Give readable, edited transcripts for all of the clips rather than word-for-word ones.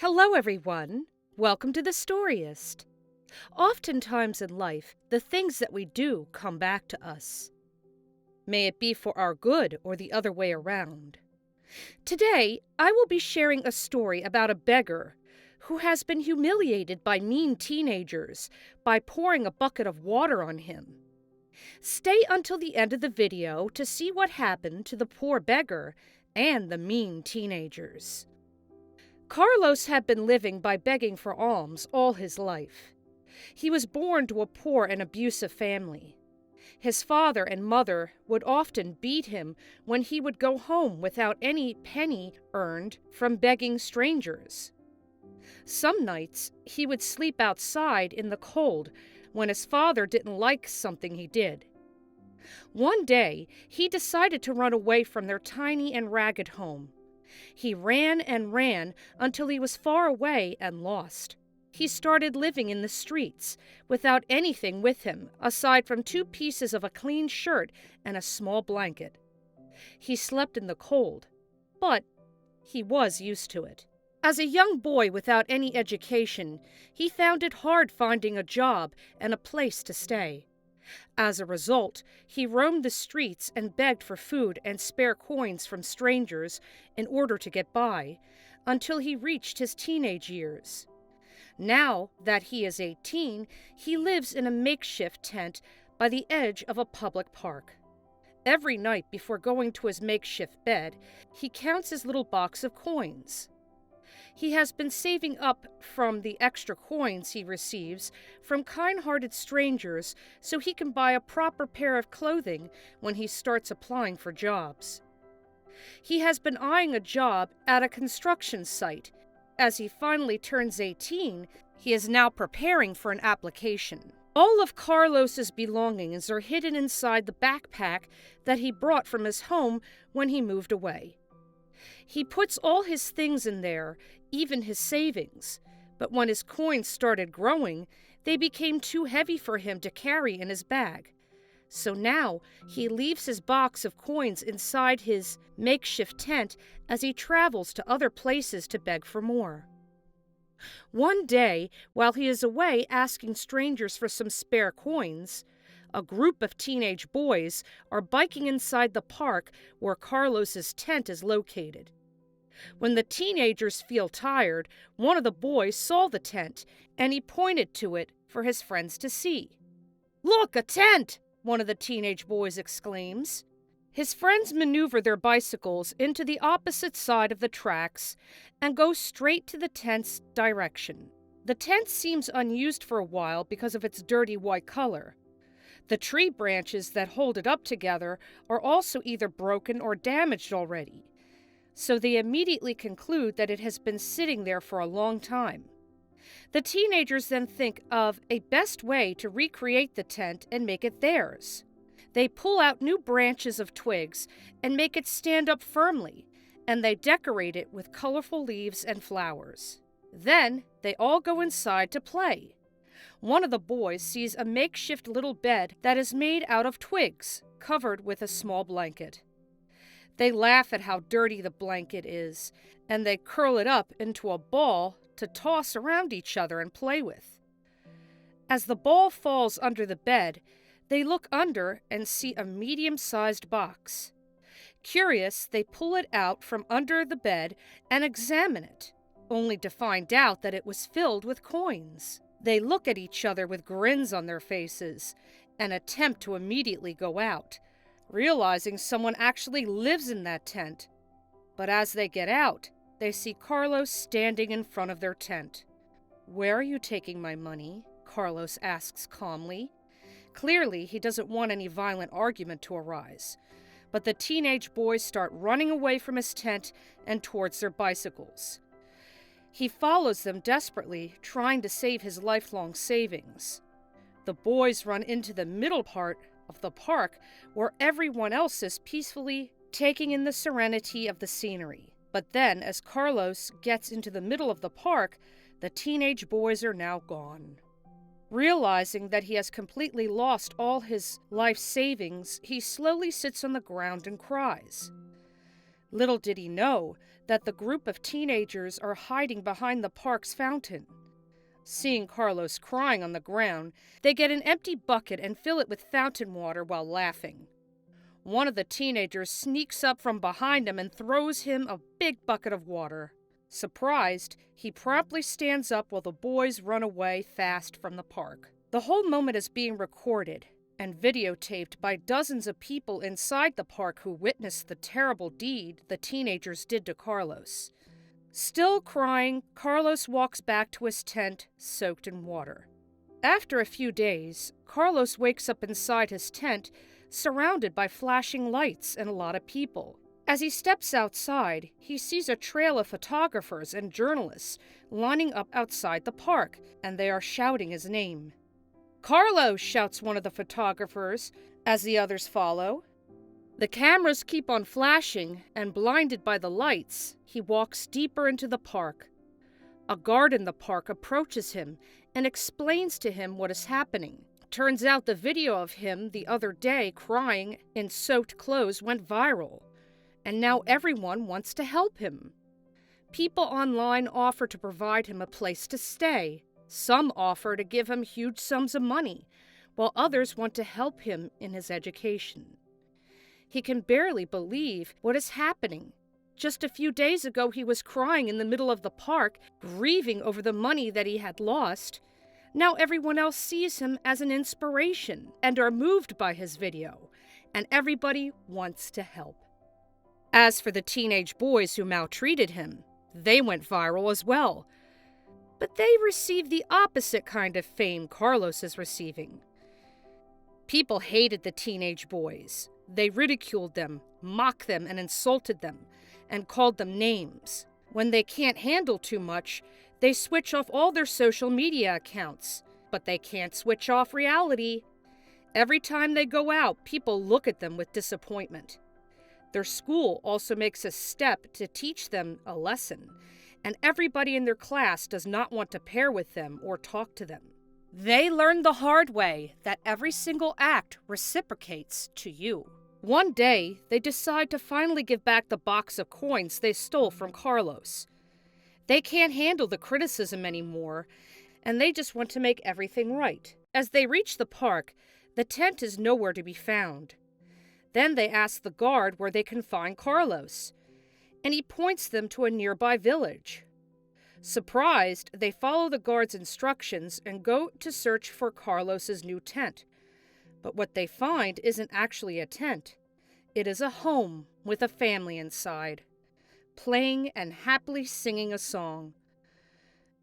Hello, everyone. Welcome to the Storyist. Oftentimes in life, the things that we do come back to us. May it be for our good or the other way around. Today, I will be sharing a story about a beggar who has been humiliated by mean teenagers by pouring a bucket of water on him. Stay until the end of the video to see what happened to the poor beggar and the mean teenagers. Carlos had been living by begging for alms all his life. He was born to a poor and abusive family. His father and mother would often beat him when he would go home without any penny earned from begging strangers. Some nights he would sleep outside in the cold when his father didn't like something he did. One day he decided to run away from their tiny and ragged home. He ran and ran until he was far away and lost. He started living in the streets without anything with him aside from 2 pieces of a clean shirt and a small blanket. He slept in the cold, but he was used to it. As a young boy without any education, he found it hard finding a job and a place to stay. As a result, he roamed the streets and begged for food and spare coins from strangers in order to get by, until he reached his teenage years. Now that he is 18, he lives in a makeshift tent by the edge of a public park. Every night before going to his makeshift bed, he counts his little box of coins. He has been saving up from the extra coins he receives from kind-hearted strangers so he can buy a proper pair of clothing when he starts applying for jobs. He has been eyeing a job at a construction site. As he finally turns 18, he is now preparing for an application. All of Carlos's belongings are hidden inside the backpack that he brought from his home when he moved away. He puts all his things in there, even his savings, but when his coins started growing, they became too heavy for him to carry in his bag. So now he leaves his box of coins inside his makeshift tent as he travels to other places to beg for more. One day, while he is away asking strangers for some spare coins, a group of teenage boys are biking inside the park where Carlos's tent is located. When the teenagers feel tired, one of the boys saw the tent, and he pointed to it for his friends to see. "Look, a tent!" one of the teenage boys exclaims. His friends maneuver their bicycles into the opposite side of the tracks and go straight to the tent's direction. The tent seems unused for a while because of its dirty white color. The tree branches that hold it up together are also either broken or damaged already, so they immediately conclude that it has been sitting there for a long time. The teenagers then think of a best way to recreate the tent and make it theirs. They pull out new branches of twigs and make it stand up firmly, and they decorate it with colorful leaves and flowers. Then they all go inside to play. One of the boys sees a makeshift little bed that is made out of twigs, covered with a small blanket. They laugh at how dirty the blanket is, and they curl it up into a ball to toss around each other and play with. As the ball falls under the bed, they look under and see a medium-sized box. Curious, they pull it out from under the bed and examine it, only to find out that it was filled with coins. They look at each other with grins on their faces and attempt to immediately go out, realizing someone actually lives in that tent. But as they get out, they see Carlos standing in front of their tent. "Where are you taking my money?" Carlos asks calmly. Clearly, he doesn't want any violent argument to arise, but the teenage boys start running away from his tent and towards their bicycles. He follows them desperately, trying to save his lifelong savings. The boys run into the middle part of the park where everyone else is peacefully taking in the serenity of the scenery. But then, as Carlos gets into the middle of the park, the teenage boys are now gone. Realizing that he has completely lost all his life savings, he slowly sits on the ground and cries. Little did he know that the group of teenagers are hiding behind the park's fountain. Seeing Carlos crying on the ground, they get an empty bucket and fill it with fountain water while laughing. One of the teenagers sneaks up from behind him and throws him a big bucket of water. Surprised, he promptly stands up while the boys run away fast from the park. The whole moment is being recorded and videotaped by dozens of people inside the park who witnessed the terrible deed the teenagers did to Carlos. Still crying, Carlos walks back to his tent, soaked in water. After a few days, Carlos wakes up inside his tent, surrounded by flashing lights and a lot of people. As he steps outside, he sees a trail of photographers and journalists lining up outside the park, and they are shouting his name. "Carlos!" shouts one of the photographers, as the others follow. The cameras keep on flashing, and blinded by the lights, he walks deeper into the park. A guard in the park approaches him and explains to him what is happening. Turns out the video of him the other day crying in soaked clothes went viral, and now everyone wants to help him. People online offer to provide him a place to stay. Some offer to give him huge sums of money, while others want to help him in his education. He can barely believe what is happening. Just a few days ago, he was crying in the middle of the park, grieving over the money that he had lost. Now everyone else sees him as an inspiration and are moved by his video, and everybody wants to help. As for the teenage boys who maltreated him, they went viral as well. But they received the opposite kind of fame Carlos is receiving. People hated the teenage boys. They ridiculed them, mocked them, and insulted them, and called them names. When they can't handle too much, they switch off all their social media accounts. But they can't switch off reality. Every time they go out, people look at them with disappointment. Their school also makes a step to teach them a lesson, and everybody in their class does not want to pair with them or talk to them. They learn the hard way that every single act reciprocates to you. One day, they decide to finally give back the box of coins they stole from Carlos. They can't handle the criticism anymore, and they just want to make everything right. As they reach the park, the tent is nowhere to be found. Then they ask the guard where they can find Carlos, and he points them to a nearby village. Surprised, they follow the guard's instructions and go to search for Carlos's new tent. But what they find isn't actually a tent. It is a home with a family inside, playing and happily singing a song.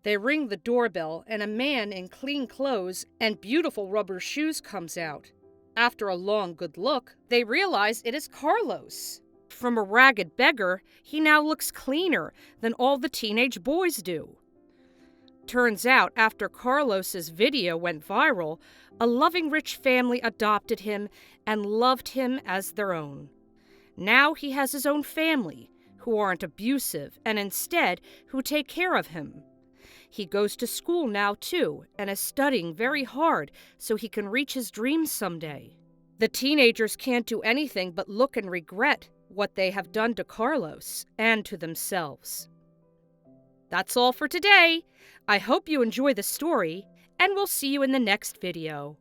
They ring the doorbell, and a man in clean clothes and beautiful rubber shoes comes out. After a long good look, they realize it is Carlos. From a ragged beggar, he now looks cleaner than all the teenage boys do. Turns out, after Carlos's video went viral, a loving rich family adopted him and loved him as their own. Now he has his own family, who aren't abusive and instead who take care of him. He goes to school now too and is studying very hard so he can reach his dreams someday. The teenagers can't do anything but look and regret what they have done to Carlos and to themselves. That's all for today. I hope you enjoy the story, and we'll see you in the next video.